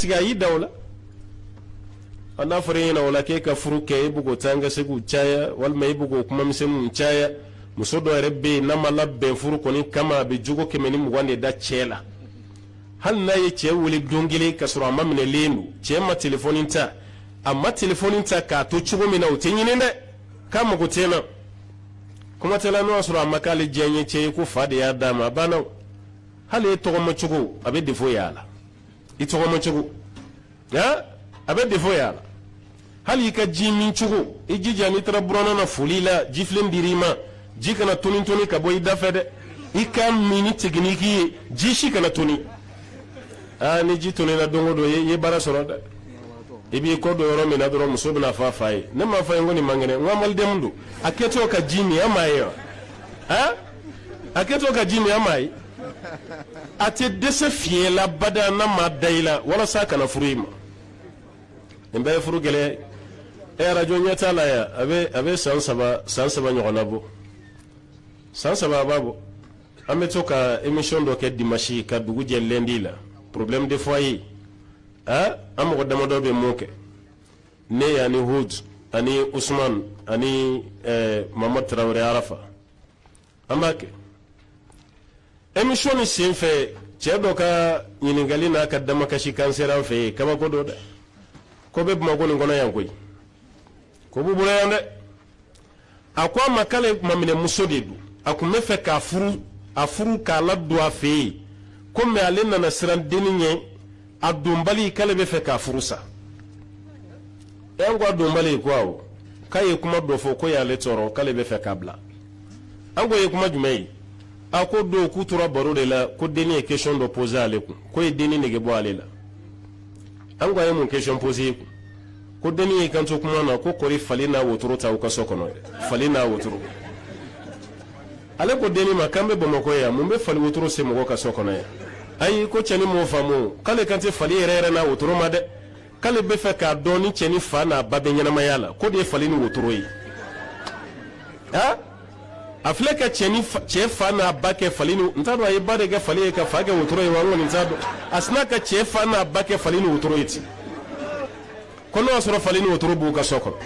siga yi dawla ana fare yana wala ke ka furu ke bugo tanga segu chaya wal mai bugo kuma misemu chaya musodo rebe na malabbe furu koni kama be jugo ke meni mugwande da chela hal na ye che wuli dongile kasura mamne lenu che ma telefonin ta amma telefonin ta ka to chugo mina utenyine ne kama ko tena kuma tela no asura makali jenye che ko fade ya dama bana hal to mo chugo abe defo yala ito ko mo chugo ya abe defo yala hal ka jimi chugo ijija ni trabrona na fulila jiflen dirima jikana tuni ka boy dafede ika mini tekniki jishi kana tuni ni jituni na dongo do ye bara soroda ibi ko do yoro mi na do muso bina fa fai ne ma fa ngoni mangene ngamal demdu aketo ka jimi amayo aketo ka jimi amai ate desafie la bada na madaila wala saka na furima embe furu gele radio nyata la ya abe sansaba nyonabo sansaba babo ameto ka emission do ke dimashi ka dugu jelendi la problème de foyer amo godamo be moke ne yani Hud ani Usman ani Mamad Traoré Arafa amake emission sin fe cedo ka nyingali na ka dama kashi kansera fe kama ko do da ko be ma ko ngono yankoy ko bu bula yande akwa makale mamine musodedu akume fe ka afuru ka la do afi ko me alena na siran deninye adumbali kale be fe ka furusa engwa dumbali kwao kaye kuma do fo ko ya letoro kale be fe kabla ango ye kuma jumei ako do kutura baro de la ko deni question do poser aleku ko e deni nege bo alela ango ye mon question poser ko deni e kanto kuma na ko kori falina wotoro ta uka sokono falina wotoro ale ko deni makambe bomo ko ya mumbe fali wotoro se mo ka sokono ya ayi ko cheni mo famu kale kante fali rere na wotoro made kale be fe ka doni cheni fa na babe nyana mayala ko de fali ni wotoro yi afleka cheni chefa na bake falini ntado ayi bade ga fali ka fage wotoro yi wango ntado asnaka chefa na bake falini wotoro yiti kono asoro falini wotoro bu ka soko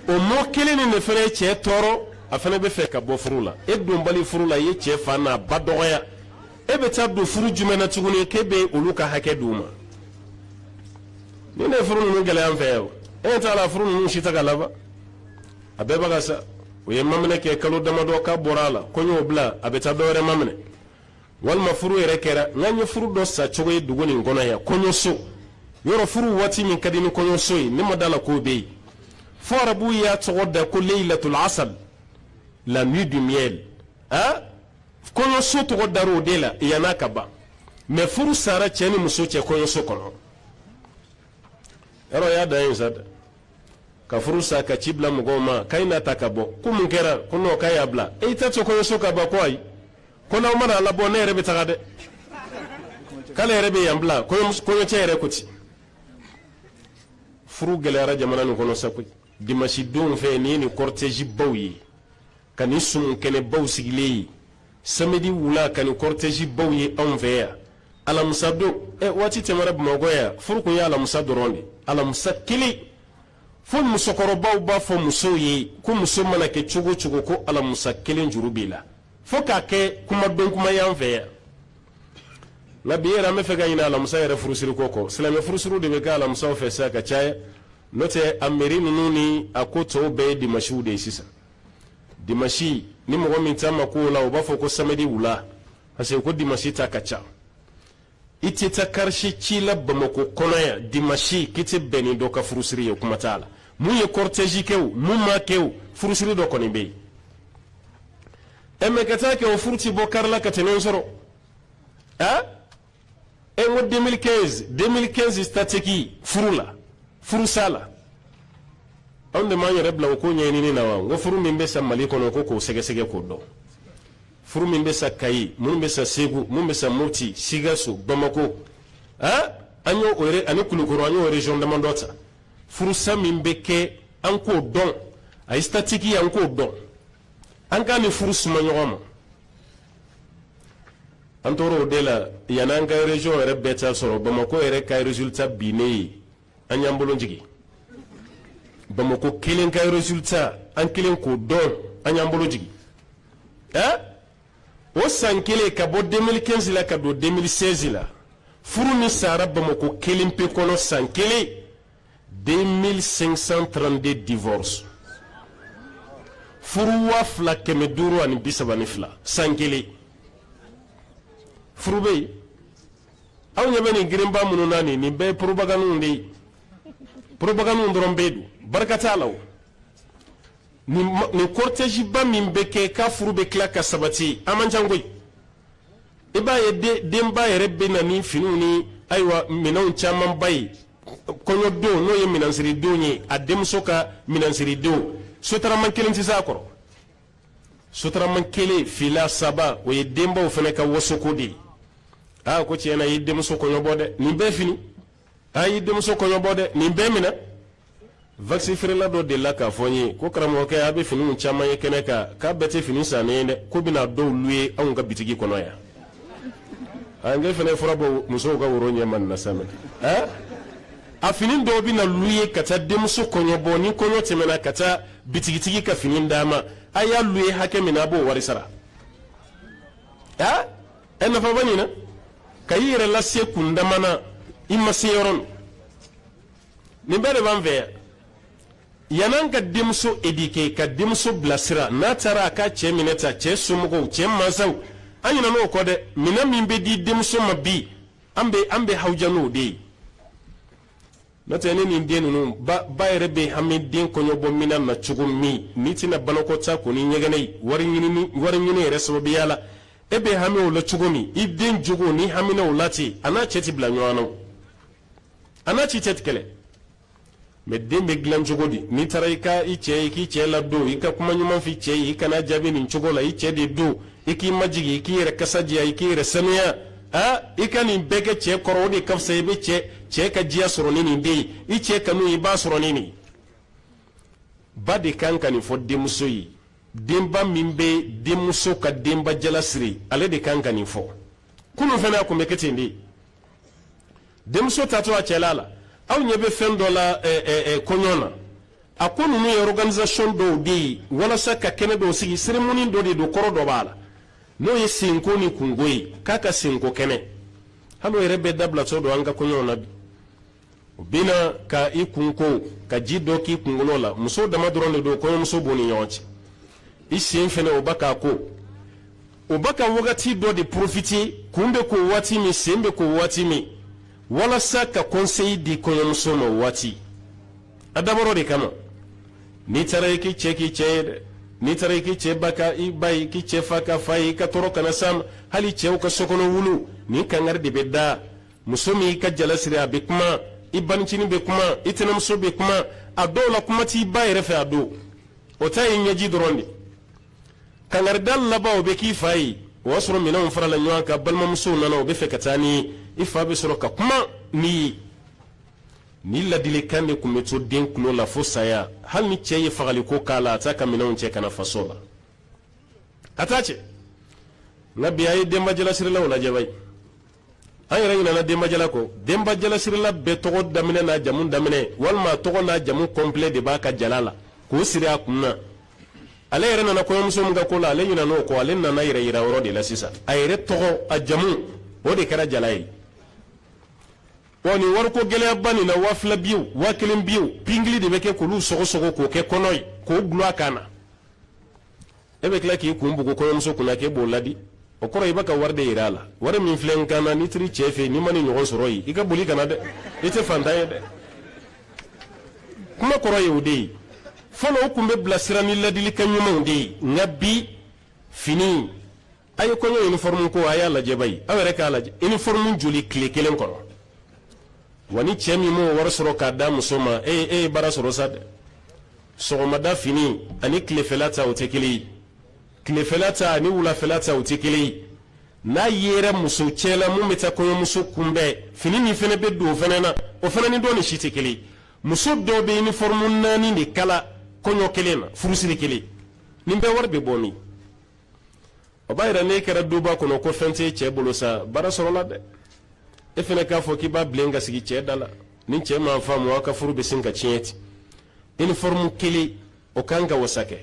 o mo kelini ne fere che toro afene be fe ka bo furula e dombali furula ye chefa na badoya e be tabdo furu jumena tuguni kebe uluka hake duma ni ne furu nu gele am feew e tala furu nu shita galaba abeba gasa oye mamne ke kalo damado ka borala konyo bla abeta dore mamne wal mafuru ere kera nganyo furu do sa chogoy dugoni ngona ya konyo so yoro furu wati min kadini konyo so ni modala ko be fora bu ya tsoda ko laylatul asal la nuit du miel konyo so to daro dela yana kaba me furu sara cheni muso che konyo so kono ero ya da insada ka furusa ka cibla mugoma kaina takabo kumungera kuno kayabla itato ko yosoka ba kwai kono mana labo ne rebe tagade kala rebe yambla ko chere kuti furu gelera jamana no kono sakui dimashi don fe ni cortège bawyi kani sum kene baw sigile samedi wula kani cortège bawyi envers ala musado wati temara bmagoya furu ko ya ala musado ronde ala musakili fo musokoro ba fo muso yi ko muso mana ke chugo ko ala musa kelen jurubila fo ka ke kuma don kuma yanfe nabi era me fega ina ala musa era furusiri koko silame furusuru de be ka ala musa fe sa ka chaya note ameri nuni akoto be di mashude sisa di mashi ni mo min tama ko la o ba fo ko samedi wula ase ko di mashi ta kacha iti ta karshe cila bamako konoya di mashi kiti beni do ka furusiri yo kuma tala mu ye cortège kew mu ma kew furusiri do koni be emme kata ke o furti bo karla ka tenen soro en 2015 statiki furusala on de manya rebla ko nyeni ni nawa ngo furu min be sa maliko no ko sege ko do furu min be sa kai mun be sa segu mun be sa moti sigaso bamako anyo ore ani kulukuru anyo region de mandota furu samin beke anko don ay statiki anko don an ka ni furu suma nyoma antoro de la yananga région yɛrɛ bɛɛ ta sɔrɔ Bamako yɛrɛ ka résultat binnen an y'an bolo jigi Bamako kelen ka résultat an kelen k'o dɔn an y'an bolo jigi o san kelen ka bɔ 2015 la ka don 2016 la furu ni sara Bamako kelen pe kɔnɔ san kelen 2532 divorce furu 2532 san kelen furu bɛ yen aw ɲɛ bɛ nin girinba minnu na nin bɛɛ ye propagande de ye propagande dɔrɔn bɛ don barika t'a la o nin cortège ba min bɛ kɛ k'a furu bɛ tila ka sabati a man ca koyi i b'a ye denba yɛrɛ bɛ na ni finiw ni ayiwa minɛnw caman ba ye kɔɲɔdon n'o ye minɛnsiridenw ye a denmuso ka minɛnsiridenw sotarama kelen tɛ se a kɔrɔ sotarama kelen fila saba o ye denbaw fana ka wasoko de ye ko tiɲɛna i denmuso kɔɲɔbɔ dɛ nin bɛɛ fini i denmuso kɔɲɔbɔ dɛ nin bɛɛ minɛ vaccin feerela dɔ delila k'a fɔ n ye ko karamɔgɔkɛ a bɛ finiw caman ye kɛnɛ kan k'a bɛɛ tɛ fini sannen ye dɛ ko bɛna dɔw louer anw ka bitigi kɔnɔ yan n kɛ fana fura bɔ musow ka woro ɲɛma nin na sa a fini dɔw bɛna louer ka taa denmuso kɔɲɔbɔ ni kɔɲɔ tɛmɛna ka taa bitigitigi ka fini d'a ma a y'a louer hakɛ min na a b'o wari sara nafa bɛ nin na ka i yɛrɛ lase kundama na i ma se yɔrɔ min nin bɛɛ de b'an fɛ yan yan'an ka denmuso éduquer ka denmuso bilasira n'a taara a ka cɛ minɛ ta cɛ somɔgɔw cɛ mansaw an ɲinɛ n'o kɔ dɛ minɛ min bɛ di denmuso ma bi an bɛ hawuja n'o de ye n'o tɛ ne nin den ninnu ba yɛrɛ bɛ hami den kɔɲɔbɔ minɛn na cogo min n'i tɛna banakɔtaa ko ni ɲɛgɛnɛ ye wari ɲini yɛrɛ sababuya la e bɛ hami o la cogo min i den jogo ni hamina o la ten a n'a cɛ ti bila ɲɔgɔn na a n'a ci cɛ ti kɛlɛ mais den bɛ dilan cogo di n'i taara i k'i cɛ ladon i ka kuma ɲuman f'i cɛ ye i kana jaabi nin cogo la i cɛ de don i k'i majigi i k'i yɛrɛ kasa diya i k'i yɛrɛ sanuya i ka nin bɛɛ kɛ cɛ kɔrɔ o de ka fisa i bɛ cɛ ka diya sɔrɔ ni nin den ye i cɛ kanu i b'a sɔrɔ ni nin ba de kan ka nin fɔ denmuso ye denba min bɛ denmuso ka denba jalasiri ale de kan ka nin fɔ kunun fana tun bɛ kɛ ten de denmuso tatɔ a cɛla la aw ɲɛ bɛ fɛn dɔ la kɔɲɔ na a ko ninnu ye organisation dɔw de ye walasa ka kɛnɛ dɔw sigi cérémonie dɔ de don kɔrɔ dɔ b'a la n'o ye senko ni kungo ye k'a ka senko kɛnɛ hali o yɛrɛ bɛ dabilatɔ don an ka kɔɲɔw na bi u bɛna ka i kunko ka ji dɔ k'i kunkolo la muso dama dɔrɔn de don kɔɲɔmuso b'u ni ɲɔgɔn cɛ i sen fɛnɛ o ba k'a ko o ba ka wagati dɔ de profiter kun bɛ k'o waati min sen bɛ k'o waati min walasa ka conseil di kɔɲɔmuso ma waati a dabɔra de kama n'i taara i k'i cɛ ye dɛ n'i taara i k'i cɛ ba ka i ba ye k'i cɛ fa ka fa ye i ka tɔɔrɔ kana s'a ma hali cɛw ka sokɔnɔ wulu nin kangari de bɛ da muso min i ka jalasiri a bɛ kuma i banicinin bɛ kuma i tɛnɛmuso bɛ kuma a dɔw la kuma t'i ba yɛrɛ fɛ a don o ta ye ɲɛji dɔrɔn de kangarida laban o bɛ k'i fa ye o y'a sɔrɔ minɛnw farala ɲɔgɔn kan balimamusow nana o bɛ fɛ ka taa ni i fa bɛ sɔrɔ ka kuma n'i ye ni ladilikan de tun bɛ to den tulo la fo saya hali ni cɛ ye fagaliko k'a la a t'a ka minɛnw cɛ kana faso la a t'a cɛ nka bi a ye denba jalasirilaw lajɛ bayi an yɛrɛ ɲinɛna denba jala kɔ denba jalasirila bɛɛ tɔgɔ daminɛ n'a jamu daminɛ walima tɔgɔ n'a jamu complet de b'a ka jala la k'o siri a kun na ale yɛrɛ nana kɔɲɔmuso min ka ko la ale ɲinɛna o kɔ ale nana yɛrɛ yira yɔrɔ de la sisan a yɛrɛ tɔgɔ a jamu o de kɛra jala ye wa nin wariko gɛlɛyaba nin na 2000 biw 1000 biw pingili de bɛ kɛ k'olu sɔgɔsɔgɔ k'o kɛ kɔnɔ ye k'o gulɔ a kan na e bɛ tila k'i kun bugu kɔɲɔmuso kunna k'e b'o ladi o kɔrɔ i bɛ ka wari de yira a la wari min filɛ n kan na n'i tiri cɛ fɛ n'i ma ni ɲɔgɔn sɔrɔ yen i ka boli kana dɛ i tɛ fantan ye dɛ kuma kɔrɔ ye o de ye fɔlɔ o tun bɛ bilasira ni ladilikan ɲumanw de ye nka bi fini a ye kɔɲɔ uniforme ko a y'a lajɛ bayi aw yɛrɛ k'a lajɛ uniforme joli tile kelen kɔnɔ wa ni cɛ min m'o wari sɔrɔ k'a da muso ma e ye baara sɔrɔ sa dɛ sɔgɔmada fini ani tilefɛla ta o tɛ kelen ye tilefɛla ta ani wulafɛla ta o tɛ kelen ye n'a yera muso cɛ la mun bɛ taa kɔɲɔmuso kunbɛn fini min fana bɛ don o fana na o fana ni dɔ ni si tɛ kelen ye muso dɔw bɛ uniforme 4 de kala kɔɲɔ kelen na furusiri kelen nin bɛɛ wari bɛ bɔ min o b'a yira ne kɛra duba kɔnɔ ko fɛn tɛ cɛ bolo sa baara sɔrɔla dɛ e fɛnɛ k'a fɔ k'i b'a bilen ka sigi cɛ da la ni cɛ m'a faamu aw ka furu bɛ sin ka tiɲɛ ten uniforme kelen o kan ka wasa kɛ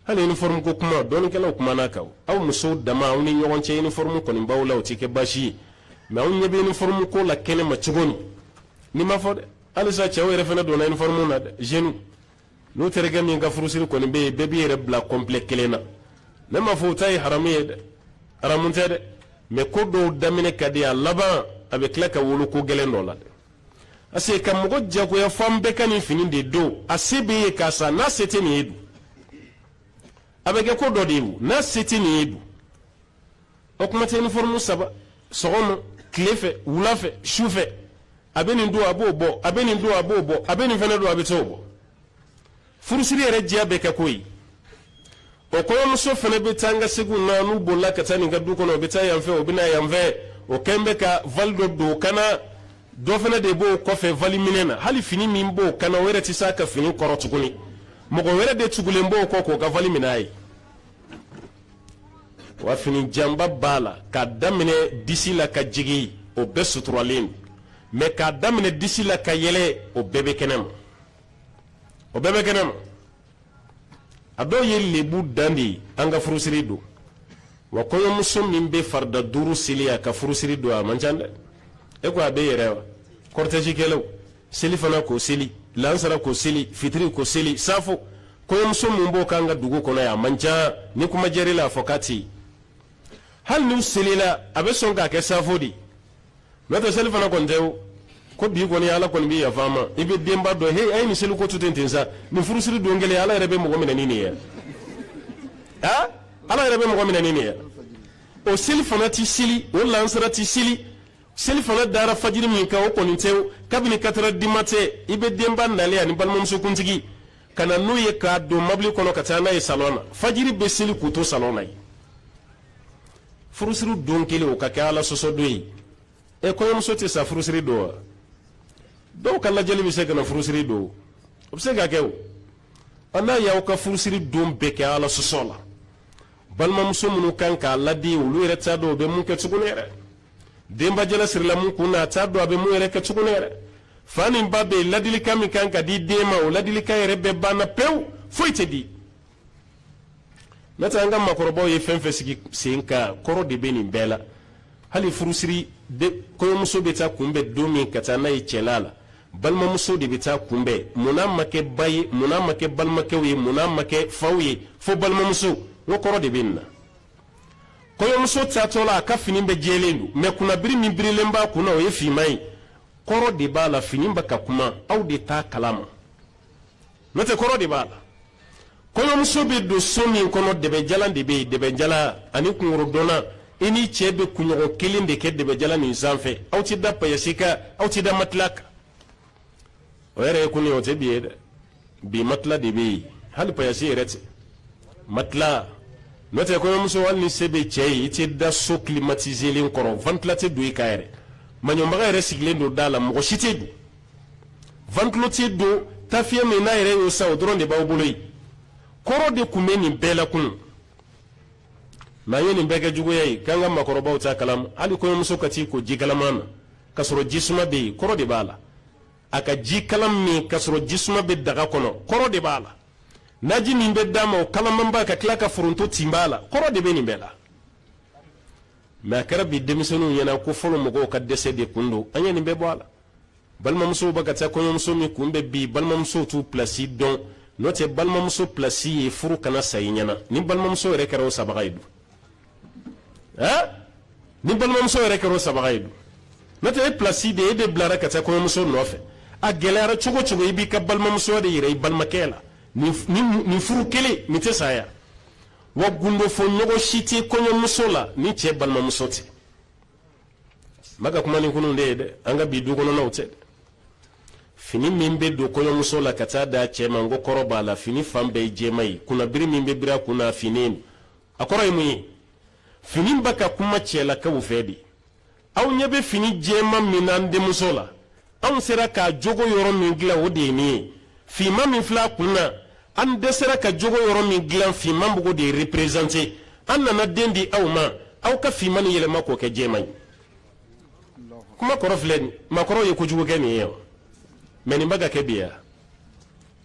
hali uniforme ko kuma dɔɔnikɛlaw kumana kan aw musow dama aw ni ɲɔgɔn cɛ uniforme kɔni b'aw la o ti kɛ baasi ye mais aw ɲɛ bɛ uniforme ko la kɛnɛ ma cogo min ni ma fɔ dɛ halisa cɛw yɛrɛ fɛnɛ donna uniforme na dɛ jeune n'o terikɛ min ka furusiri kɔni bɛ yen bɛɛ b'i yɛrɛ bila complet kelen na ne ma fɔ o ta ye haramu ye dɛ haramu tɛ dɛ mais ko dɔw daminɛ ka di a laban a bɛ tila ka wolo ko gɛlɛn dɔ la dɛ parce que ka mɔgɔ jagoya fɔ an bɛɛ ka nin fini de don a se bɛ ye k'a sa n'a se tɛ nin ye dun a bɛ kɛ ko dɔ de ye o n'a se tɛ nin ye dun o kuma tɛ uniforme saba sɔgɔma tile fɛ wula fɛ su fɛ a bɛ nin don a b'o bɔ a bɛ nin don a b'o bɔ a bɛ nin fɛnɛ don a bɛ t'o bɔ furusiri yɛrɛ diya bɛ kɛ ko ye o kɔɲɔmuso fɛnɛ bɛ taa an ka segu na n'u bolila ka taa nin ka du kɔnɔ o bɛ taa yan fɛ o bɛ na yan fɛ o kɛn bɛ ka vali dɔ don kana dɔ fɛnɛ de b'o kɔfɛ vali minɛ na hali fini min b'o kana o yɛrɛ tɛ se a ka fini kɔrɔ tuguni mɔgɔ wɛrɛ de tugulen b'o kɔ k'o ka vali minɛ a ye wa fini janba b'a la k'a daminɛ disi la ka jigin o bɛɛ suturalen mais k'a daminɛ disi la ka yɛlɛ o bɛɛ bɛ kɛnɛ ma o bɛɛ bɛ kɛnɛ ma a dɔw ye lebu dan de ye an ka furusiri don wa kɔɲɔmuso min bɛ farida 5 seli a ka furusiri don a man ca dɛ e ko a bɛ yɛrɛ wa cortège kɛlaw seli fana k'o seli lansara k'o seli fitiri k'o seli safo kɔɲɔmuso min b'o k'an ka dugu kɔnɔ yan a man ca ni kuma diyar'i la a fɔ k'a tɛ yen hali n'u selila a bɛ sɔn k'a kɛ safo de n'o tɛ seli fana kɔni tɛ o ko bi kɔni ala kɔni bɛ yafa ma i bɛ denba dɔ he a ye nin seli ko to ten sa nin furusiri don kelen ala yɛrɛ bɛ mɔgɔ minɛ ni nin ye ala yɛrɛ bɛ mɔgɔ minɛ ni nin ye o seli fana ti seli o lansara ti seli fana dara fajiri min kan o kɔni tɛ kabini 4 heures du matin i bɛ denba nalen ani balimamuso kuntigi ka na n'u ye k'a don mobili kɔnɔ ka taa n'a ye salon na fajiri bɛ seli k'u to salon na ye furusiri don kelen o ka kɛ ala sɔsɔ don ye kɔɲɔmuso tɛ sa furusiri don wa dɔw ka lajɛli bɛ se ka na furusiri don o bɛ se ka kɛ o n'a y'aw ka furusiri don bɛɛ kɛ ala sɔsɔ la balimamuso minnu kan k'a ladi olu yɛrɛ t'a dɔn o bɛ mun kɛ tuguni yɛrɛ denba jala sirila mun kun na a t'a dɔn a bɛ mun yɛrɛ kɛ tuguni yɛrɛ fa ni ba bɛ ladilikan min kan ka di den ma o ladilikan yɛrɛ bɛɛ banna pewu foyi tɛ di n'o tɛ an ka maakɔrɔbaw ye fɛn fɛn sigi sen kan kɔrɔ de bɛ nin bɛɛ la hali furusiri kɔɲɔmuso bɛ taa kunbɛn don min ka taa n'a ye cɛla la balimamuso de bɛ taa kunbɛn munna ma kɛ ba ye munna ma kɛ balimakɛw ye munna ma kɛ faw ye fo balimamuso o kɔrɔ de bɛ nin na kɔɲɔmuso taatɔ la a ka fini bɛɛ jɛlen don mais kunnabiri min birilen b'a kunna o ye finman ye kɔrɔ de b'a la fini bɛ ka kuma aw de t'a kalama n'o tɛ kɔrɔ de b'a la kɔɲɔmuso bɛ don so min kɔnɔ dɛbɛjalan de bɛ yen dɛbɛjalan ani kungorodonna i ni cɛ bɛ kunɲɔgɔn kelen de kɛ dɛbɛjalan nin sanfɛ aw tɛ da payasi kan aw tɛ da matela kan o yɛrɛ ye kun ye o tɛ bi ye dɛ bi matela de bɛ yen hali payasi yɛrɛ tɛ matela n'o tɛ kɔɲɔmuso hali ni se bɛ cɛ ye i tɛ da so climatiselen kɔrɔ ventilo tɛ don i kan yɛrɛ maɲɔbaga yɛrɛ sigilen don da la mɔgɔ si tɛ don ventilo tɛ don tafiɲɛ min n'a yɛrɛ y'o san o dɔrɔn de b'aw bolo yen kɔrɔ de tun bɛ nin bɛɛ la kunun mɛ an ye nin bɛɛ kɛ juguya ye k'an ka maakɔrɔbaw t'a kalama hali kɔɲɔmuso ka t'i ko ji kalaman na k'a sɔrɔ jisuma bɛ yen kɔrɔ de b'a la a ka ji kalan min k'a sɔrɔ jisuma bɛ daga kɔnɔ kɔrɔ de b'a la naji min bɛ d'a ma o kalamanba ka tila ka foronto tin b'a la kɔrɔ de bɛ nin bɛɛ la mɛ a kɛra bi denmisɛnninw ɲɛna ko fɔlɔ mɔgɔw ka dɛsɛ de kun don an ye nin bɛɛ bɔ a la balimamusow bɛ ka taa kɔɲɔmuso min kun bɛ bi balimamusow t'u pilasi dɔn n'o tɛ balimamuso pilasi ye furu kana sa i ɲɛna ni balimamuso yɛrɛ kɛra o sabaga ye dun ni balimamuso yɛrɛ kɛra o sabaga ye dun n'o tɛ e pilasi de e de bilara ka taa kɔɲɔmuso nɔfɛ a gɛlɛyara cogo cogo i b'i ka balimamuso de yɛrɛ i balimakɛ la nin furu kelen nin tɛ saya wa gundo fɔ ɲɔgɔn si tɛ kɔɲɔmuso la ni cɛ balimamuso tɛ n bɛ ka kuma nin kunun de ye dɛ an ka bi du kɔnɔnaw tɛ fini min bɛ don kɔɲɔmuso la ka taa d'a cɛ ma n ko kɔrɔ b'a la fini fan bɛɛ ye jɛma ye kunnabiri min bɛ biri a kunna a fini a kɔrɔ ye mun ye fini bɛ ka kuma cɛlakaw fɛ de aw ɲɛ bɛ fini jɛma min na an denmuso la anw sera k'a jogo yɔrɔ min dilan o de ye nin ye finman min filɛ a kun na an dɛsɛra ka jogo yɔrɔ min dilan finman b'o de représenter an nana den di aw ma aw ka finman yɛlɛma k'o kɛ jɛman ye kuma kɔrɔ filɛ nin maakɔrɔw ye kojugu kɛ nin ye mais nin bɛ ka kɛ bi ya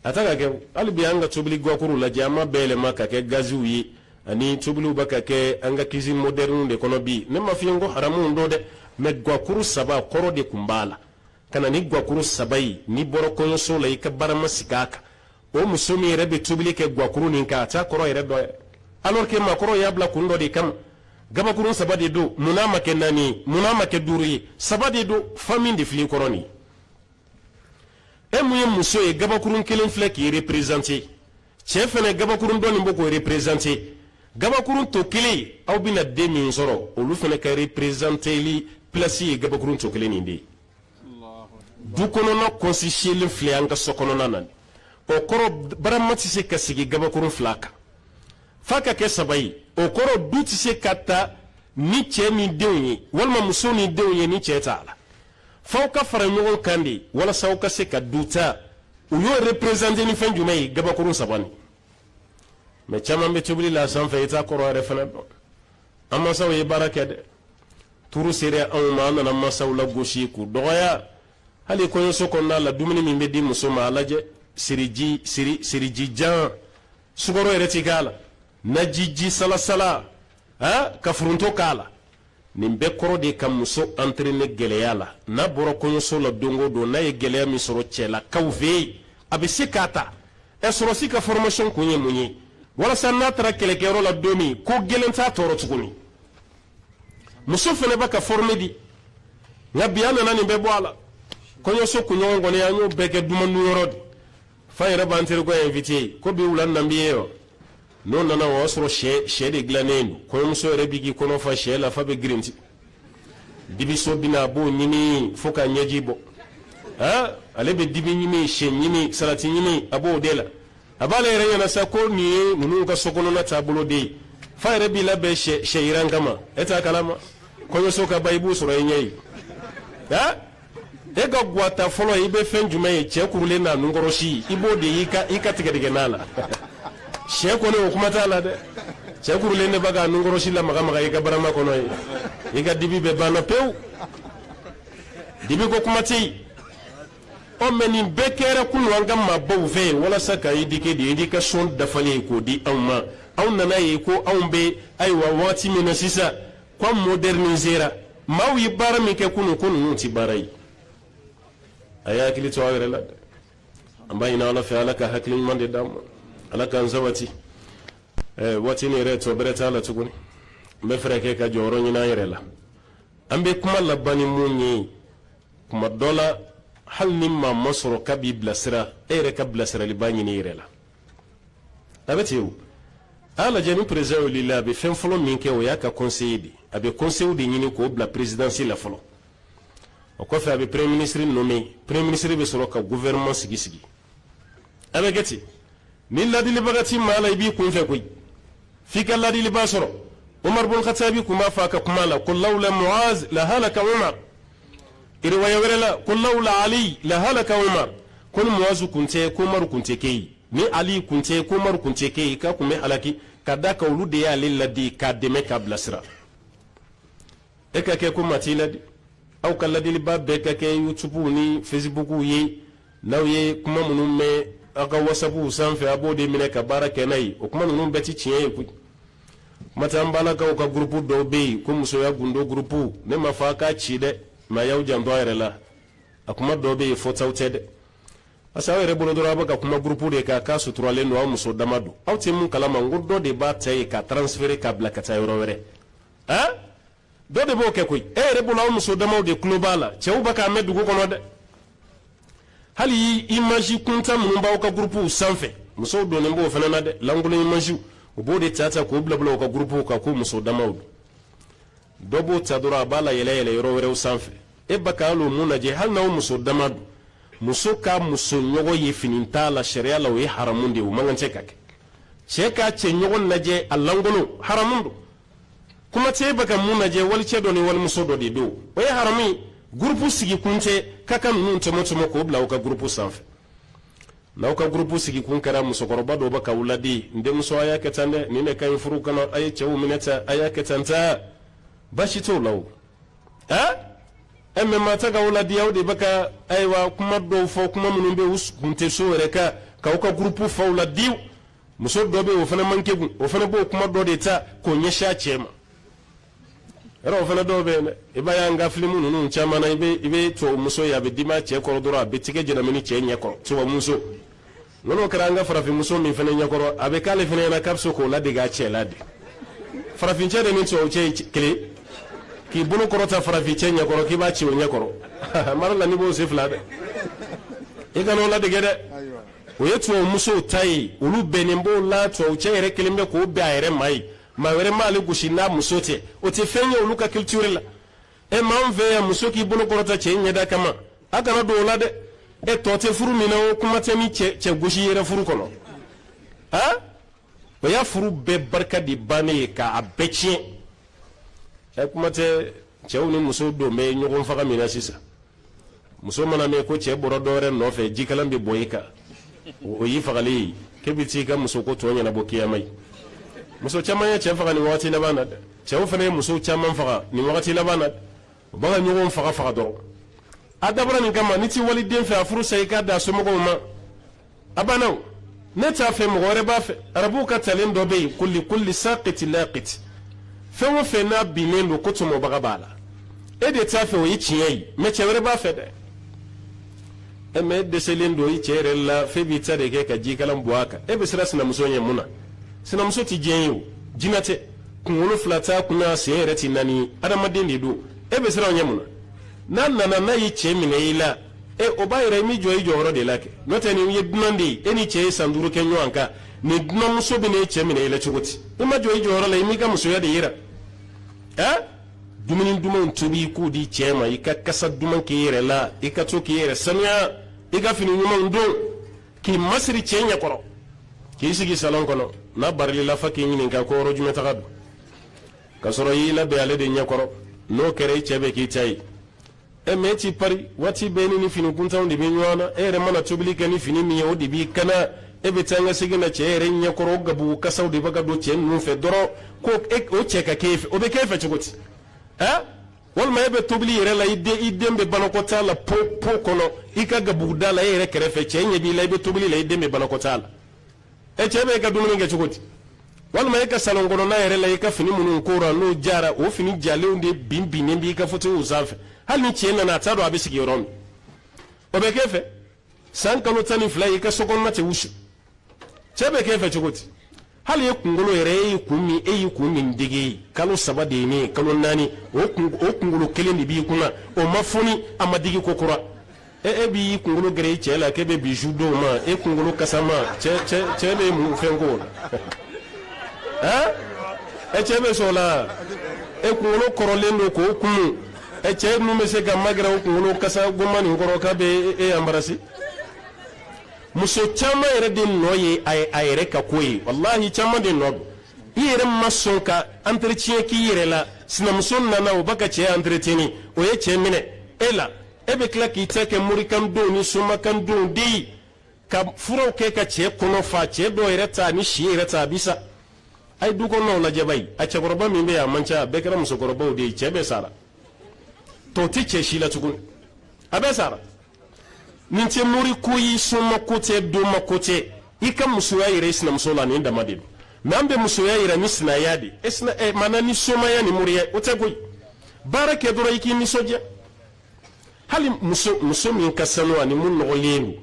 a ta ka kɛ hali bi an ka tobili guwakuru lajɛ an ma bɛɛ yɛlɛma ka kɛ gaziw ye ani tobiliw bɛ ka kɛ an ka cuisine moderne de kɔnɔ bi ne ma f'i ye ko haramu don dɛ mais guwakuru 3 kɔrɔ de tun b'a la ka na ni guwakuru 3 ye n'i bɔra kɔɲɔso la i ka barama sigi a kan o muso min yɛrɛ bɛ tobili kɛ guwakuru nin kan a t'a kɔrɔ yɛrɛ dɔ yɛrɛ alors que maakɔrɔw y'a bila kun dɔ de kama gabakuru 3 de don munna ma kɛ 4 ye munna ma kɛ 5 ye 3 de don famille de fili kɔrɔ nin e mun ye muso ye gabakurun 1 filɛ k'i représenter cɛ fɛnɛ gabakurun dɔ nin bɛ k'o représenter gabakurun to 1 aw bɛna den min sɔrɔ olu fɛnɛ ka représenteli place ye gabakurun to 1 nin de ye du kɔnɔna kɔnsisielen filɛ an ka so kɔnɔna na o kɔrɔ barama tɛ se ka sigi gabakurun 2 kan f'a ka kɛ 3 ye o kɔrɔ du tɛ se ka ta ni cɛ ni denw ye walima muso ni denw ye ni cɛ t'a la f'aw ka fara ɲɔgɔn kan de walasa aw ka se ka du ta u y'o représenter ni fɛn jumɛn ye gabakurun 3 nin mais caman bɛ tobili la sanfɛ i t'a kɔrɔ yɛrɛ fɛnɛ dɔn an mansaw ye baara kɛ dɛ turu sera anw ma an nana mansaw la gosi k'u dɔgɔya hali kɔɲɔso kɔnɔna la dumuni min bɛ di muso ma a lajɛ siriji jan sukaro yɛrɛ ti k'a la najiji salasala ka furunto k'a la nin bɛɛ kɔrɔ de ka muso entraîner gɛlɛya la n'a bɔra kɔɲɔso la don o don n'a ye gɛlɛya min sɔrɔ cɛlakaw fɛ yen a bɛ se k'a ta sɔrɔsi ka formation kun ye mun ye walasa n'a taara kɛlɛkɛyɔrɔ la don min ko gɛlɛn t'a tɔɔrɔ tuguni muso fɛnɛ bɛ ka former di nka bi an nana nin bɛɛ bɔ a la kɔɲɔso kunɲɔgɔn kɔni an y'o bɛɛ kɛ dumaniyɔrɔ de fa yɛrɛ b'an terikɛ invité ko bi wula nan b'i ye wa n'o nana o y'a sɔrɔ sɛ de dilannen don kɔɲɔmuso yɛrɛ b'i k'i kɔnɔ fa sɛ la fa bɛ girinti dibiso bɛna a b'o ɲini fo ka ɲɛji bɔ ale bɛ dibi ɲimi sɛ ɲimi salati ɲimi a b'o de la a b'ale yɛrɛ ɲɛna sa ko nin ye ninnu ka sokɔnɔna taabolo de ye fa yɛrɛ b'i labɛn sɛ yiran kama e t'a kalama kɔɲɔso ka ban i b'u sɔrɔ i ɲɛ ye e ka guwata fɔlɔ i bɛ fɛn jumɛn ye cɛ kurulen n'a nunkɔrɔsi i b'o de i ka tigɛdigɛ n'a la sɛ kɔni o kuma t'a la dɛ cɛ kurulen de b'a ka nunkɔrɔsi lamaga i ka barama kɔnɔ ye i ka dibi bɛɛ banna pewu dibi ko kuma tɛ yen mais nin bɛɛ kɛra kunun an ka maabaw fɛ yen walasa ka éduquer de éducation dafalen ye k'o di anw ma anw nana ye ko anw bɛ ayiwa waati min na sisan ko modernisera maaw ye baara min kɛ kunun ko ninnu tɛ baara ye a y'a hakili to aw yɛrɛ la dɛ an b'a ɲini ala fɛ ala ka hakili ɲuman de d'an ma ala k'an sabati waati nin yɛrɛ tɔ bɛrɛ t'a la tuguni n bɛ fɛrɛ kɛ ka jɔyɔrɔ ɲini an yɛrɛ la an bɛ kuma laban ni mun ye kuma dɔ la hali ni maa ma sɔrɔ k'a b'i bilasira e yɛrɛ ka bilasiraliba ɲini i yɛrɛ la a bɛ ten o a y'a lajɛ ni président wulila a bɛ fɛn fɔlɔ min kɛ o y'a ka conseiller de a bɛ conseiller de ɲini k'o bila présidence la fɔlɔ o kɔfɛ a bɛ premier ministre nommé premier ministre bɛ sɔrɔ ka gouvernement sigi a bɛ kɛ ten ni ladilibaga ti maa la i b'i kun fɛ koyi f'i ka ladiliba sɔrɔ Umar bin Khattabi kun b'a fɔ a ka kuma la ko lawla Muaz la halaka Umar riwaya wɛrɛ la ko lawla Ali la halaka Umar ko ni Muaz kun tɛ ko Umar kun tɛ kɛ yen ni Ali kun tɛ ko Umar kun tɛ kɛ yen k'a kun bɛ halaki ka da ka olu de y'ale ladi k'a dɛmɛ k'a bilasira e ka kɛ ko maa t'i ladi aw ka ladiliba bɛɛ ka kɛ YouTube ni Facebook ye n'aw ye kuma minnu mɛn aw ka WhatsApp sanfɛ a b'o de minɛ ka baara kɛ n'a ye o kuma ninnu bɛɛ ti tiɲɛ ye koyi kuma tɛ an balakaw ka groupe dɔw bɛ yen ko musoya gundo groupe ne ma fɔ a k'a ci dɛ mais y'aw janto a yɛrɛ la a kuma dɔw bɛ yen fɔtaw tɛ dɛ parce que aw yɛrɛ bolo dɔrɔn a bɛ ka kuma groupe de kan k'a suturalen don aw muso dama don aw tɛ mun kalama n ko dɔ de b'a ta ye k'a transférer k'a bila ka taa yɔrɔ wɛrɛ dɔ de b'o kɛ koyi e yɛrɛ bolo aw muso damaw de tulo b'a la cɛw bɛ k'a mɛn dugu kɔnɔ dɛ hali image kuntan minnu b'aw ka groupe sanfɛ musow donnen b'o fana na dɛ lankolon image u b'o de ta k'o bila u ka groupe kan ko muso damaw don dɔ b'o ta dɔrɔn a b'a la yɛlɛ yɔrɔ wɛrɛw sanfɛ e ba ka hali o mun lajɛ hali n'aw muso dama don muso ka muso ɲɔgɔn ye fini t'a la sariya la o ye haramu de ye o man kan tɛ ka kɛ cɛ k'a cɛ ɲɔgɔn lajɛ a lankolon haramu don kuma tɛ e ba ka mun lajɛ walicɛ dɔ ni walimuso dɔ de don o ye haramu ye groupe sigi kun tɛ k'a ka ninnu tɔmɔ k'o bila u ka groupe sanfɛ n'aw ka groupe sigi kun kɛra musokɔrɔba dɔ bɛ ka u ladi n denmuso a y'a kɛ tan dɛ nin de ka ɲi furu kɔnɔ a ye cɛw minɛ tan a y'a kɛ tan ta baasi t'o la o mɛ maa tɛ ka u ladi aw de bɛ ka ayiwa kuma dɔw fɔ kuma minnu bɛ u kun tɛ so yɛrɛ ka k'aw ka groupe faw ladi muso dɔ bɛ o fana man kɛgun o fana b'o kuma dɔ de ta k'o ɲɛsin a cɛ ma yɔrɔ o fana dɔw bɛ yen dɛ i b'a ye an ka filimu ninnu caman na i bɛ tubabu muso ye a bɛ d'i ma cɛ kɔrɔ dɔrɔn a bɛ tigɛ jɛnɛmini cɛ ɲɛkɔrɔ tubabu muso n'o kɛra an ka farafin muso min fana ɲɛkɔrɔ a bɛ k'ale fana ɲɛna k'a bɛ se k'o ladege a cɛ la de farafin cɛ de ni tubabu cɛ kelen k'i bolo kɔrɔta farafin cɛ ɲɛkɔrɔ k'i b'a ci o ɲɛkɔrɔ mara la n'i b'o se fila dɛ i kana o ladege dɛ o ye tubabu musow ta ye olu bɛnnen b'o la tubabu cɛ yɛrɛ kelen bɛ k'o bɛn a yɛrɛ ma ye maa wɛrɛ m'ale gosi n'a muso tɛ o tɛ fɛn ye olu ka culture la m'an fɛ yan muso k'i bolo kɔrɔta cɛ ɲɛda kama a kana don o la dɛ tɔ tɛ furu min na o kuma tɛ ni cɛ gosi yɛrɛ furu kɔnɔ o y'a furu bɛɛ barika de bannen ye k'a bɛɛ tiɲɛ kuma tɛ cɛw ni musow don bɛ ɲɔgɔn faga min na sisan muso mana mɛn ko cɛ bɔra dɔ wɛrɛ nɔfɛ jikalan bɛ bɔ i kan o y'i fagalen ye k'e bɛ t'i ka muso ko tɔ ɲɛnabɔ kiyama ye muso caman ye cɛ faga nin wagati laban na dɛ cɛw fana ye muso caman faga nin wagati laban na u b'a ka ɲɔgɔn faga dɔrɔn a dabɔra nin kama ni t'i waliden fɛ a furu sa i k'a da somɔgɔw ma a banna o ne t'a fɛ mɔgɔ wɛrɛ b'a fɛ arabuw ka talen dɔ bɛ yen ko likulli saqiti laqit fɛn o fɛn n'a binnen don ko tɔmɔbaga b'a la e de t'a fɛ o ye tiɲɛ ye mɛ cɛ wɛrɛ b'a fɛ dɛ mɛ e dɛsɛlen don i cɛ yɛrɛ la fɛn b'i ta de kɛ ka jikalan bɔ a kan e bɛ siran sinamuso ɲɛ mun na sinamuso tɛ diɲɛ ye o jinɛ tɛ kunkolo fila t'a kunna sen yɛrɛ tɛ naani ye adamaden de don e bɛ siran o ɲɛ mun na n'a nana n'a y'i cɛ minɛ i la o b'a yɛrɛ i m'i jɔ i jɔyɔrɔ de la kɛ n'o tɛ nin ye dunan de ye e ni cɛ ye san 5 kɛ ɲɔgɔn kan nin dunanmuso bɛ n'e cɛ minɛ i la cogo di i ma jɔ i jɔyɔrɔ la i m'i ka musoya de yira dumuni dumanw tobi i k'o di cɛ ma i ka kasa duman k'i yɛrɛ la i ka to k'i yɛrɛ sanuya i ka fini ɲumanw don k'i masiri cɛ ɲɛkɔrɔ k'i sigi salon kɔnɔ n'a barilila fa k'i ɲininka ko yɔrɔ jumɛn taga don ka sɔrɔ i y'i labɛn ale de ɲɛkɔrɔ n'o kɛra i cɛ bɛ k'i ta ye mɛ e t'i pari waati bɛɛ ni fini kuntanw de bɛ ɲɔgɔn na e yɛrɛ mana tobili kɛ ni fini min ye o de b'i kana e bɛ taa n ka segin na cɛ yɛrɛ ɲɛkɔrɔ o gabugu kasaw de bɛ ka don cɛ ninnu fɛ dɔrɔn ko o cɛ ka k'e fɛ o bɛ k'e fɛ cogo di walima e bɛ tobili yɛrɛ la i den bɛ banakɔtaa la po kɔnɔ i ka gabuguda la e yɛrɛ kɛrɛfɛ cɛ ɲɛ b'i la i bɛ tobili la i den bɛ banakɔtaa la cɛ bɛ e ka dumuni kɛ cogo di walima e ka salon kɔnɔna yɛrɛ la i ka fini minnu kora n'o jara o fini jalenw de binnen b'i ka fauteuil sanfɛ hali ni cɛ nana a t'a dɔn a bɛ sigi yɔrɔ min o bɛ k'e fɛ san kalo 12 i ka sokɔnɔna tɛ wusu cɛ bɛ k'e fɛ cogo di hali e kunkolo yɛrɛ e y'i kun min dege kalo 3 de ye ne kalo 4 o kunkolo kelen de b'i kunna o ma foni a ma digi ko kura e b'i kunkolo gɛrɛ i cɛ la k'e bɛ bijou dɔw ma e kunkolo kasa ma cɛ bɛ mun fɛn ko la cɛ bɛ sɔn o la e kunkolo kɔrɔlen don k'o kunu cɛ ninnu bɛ se ka magɛrɛ o kunkolo kasa goma nin kɔrɔ k'a bɛ e embarasser muso caman yɛrɛ de nɔ ye a yɛrɛ ka ko ye walahi caman de nɔ don i yɛrɛ ma sɔn ka entretien k'i yɛrɛ la sinamuso nana o b'a ka cɛ entretenir o ye cɛ minɛ e la e bɛ tila k'i ta kɛ morikan don ni somakan don de ye ka furaw kɛ ka cɛ kɔnɔ fa cɛ dɔw yɛrɛ ta ni si yɛrɛ ta a bi sa a ye du kɔnɔnaw lajɛ bayi a cɛkɔrɔba min bɛ yan a man ca a bɛɛ kɛra musokɔrɔbaw de ye cɛ bɛɛ sara tɔ tɛ cɛ si la tuguni a bɛɛ sara nin tɛ mori ko ye soma ko tɛ doma ko tɛ i ka musoya yɛrɛ i sinamuso la nin dama de don mɛ an bɛ musoya yɛrɛ ni sinaya de maana ni somaya ni moriya o tɛ koyi baara kɛ dɔrɔn i k'i nisɔndiya hali muso min ka sanu ani mun nɔgɔlen don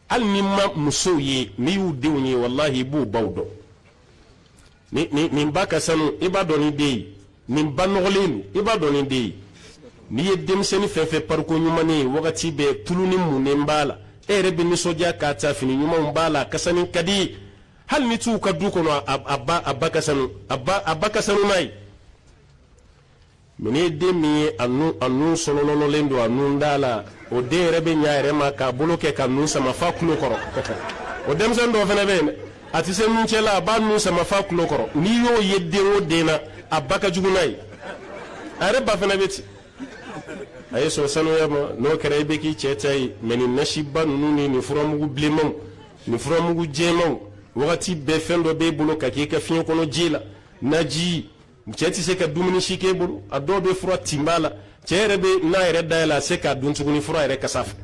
hali ni ma musow ye n'i y'u denw ye walahi i b'u baw dɔn nin ba ka sanu i b'a dɔn ni den ye nin ba nɔgɔlen don i b'a dɔn ni den ye n'i ye denmisɛnnin fɛn fɛn pariko ɲumanen ye wagati bɛɛ tulu ni munnen b'a la e yɛrɛ bɛ nisɔndiya k'a ta fini ɲumanw b'a la kasani ka di ye hali ni t'u ka du kɔnɔ a ba ka sanu n'a ye mɛ n'i ye den min ye a nun sɔlɔlɔlen don a nun da la o den yɛrɛ bɛ ɲa a yɛrɛ ma k'a bolo kɛ ka nun sama fa tulo kɔrɔ o denmisɛnnin dɔw fana bɛ yen dɛ a tɛ se nun cɛ la a b'a nun sama fa tulo kɔrɔ n'i y'o ye den o den na a ba ka jugu n'a ye a yɛrɛ ba fana bɛ ten a ye sɔn sanuya ma n'o kɛra i bɛ k'i cɛ ta ye mɛ nin nasiba ninnu ni nin furamugu bilenmanw ni fura mugu jɛmaw wagati bɛɛ fɛn dɔ b'e bolo ka k'i ka fiɲɛ kɔnɔ ji la naji cɛ tɛ se ka dumuni si k'e bolo a dɔw bɛ fura tinba la cɛ yɛrɛ bɛ n'a yɛrɛ dayɛlɛ a se k'a dun tuguni fura yɛrɛ kasa fɛ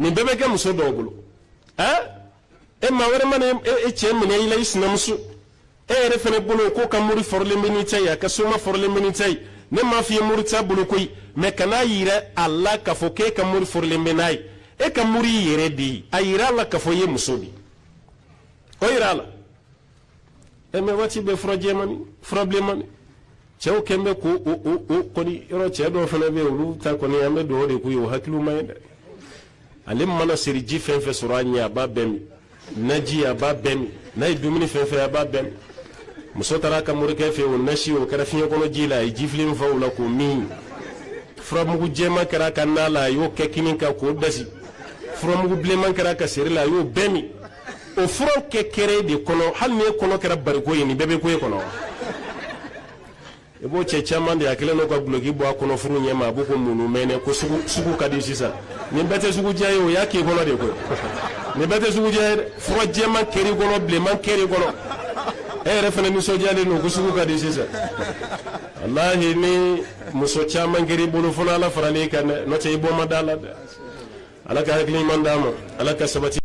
nin bɛɛ bɛ kɛ muso dɔw bolo e maa wɛrɛ mana e cɛ minɛ i la i sinamuso e yɛrɛ fana bolo ko ka mori fɔrɔlen bɛ n'i ta ye a ka soma fɔrɔlen bɛ n'i ta ye ne m'a f'i ye mori t'a bolo koyi mɛ kana yira a la k'a fɔ k'e ka mori fɔrɔlen bɛ n'a ye e ka mori y'i yɛrɛ de ye a yira a la k'a fɔ i ye muso de ye o yira a la mɛ waati bɛɛ fura jɛmani fura bilenmani cɛw kɛn bɛ ko o kɔni yɔrɔ cɛ dɔw fana bɛ yen olu ta kɔni an bɛ dugawu de k'u ye o hakiliw man ɲi dɛ ale mana seri ji fɛn fɛn sɔrɔ a ɲɛ a b'a bɛɛ min naji a b'a bɛɛ min n'a ye dumuni fɛn fɛn a b'a bɛɛ min muso taara a ka morikɛ fɛ yen o nasi o kɛra fiɲɛ kɔnɔ ji la a ye ji filen fa o la k'o min furamugu jɛman kɛra a ka na la a y'o kɛ kini kan k'o dasi furamugu bilenman kɛra a ka seri la a y'o bɛɛ min o furaw kɛ kɛrɛ de kɔnɔ hali ni e kɔnɔ kɛra bariko ye nin bɛɛ bɛ ko e kɔnɔ i b'o cɛ caman de a kɛlen n'o ka guloki bɔ a kɔnɔ furu ɲɛ ma a b'o ko munu mɛnɛ ko sugu ka di sisan nin bɛɛ tɛ sugu diya ye o y'a k'i kɔnɔ de koyi nin bɛɛ tɛ sugu diya ye dɛ fura jɛman kɛr'i kɔnɔ bilenman kɛr'i kɔnɔ e yɛrɛ fana nisɔndiyalen don ko sugu ka di sisan walahi ni muso caman kɛr'i bolo fo n'ala faral'i kan dɛ n'o tɛ i bɔ ma d'a la dɛ ala ka hakili ɲuman d'a ma ala ka sabati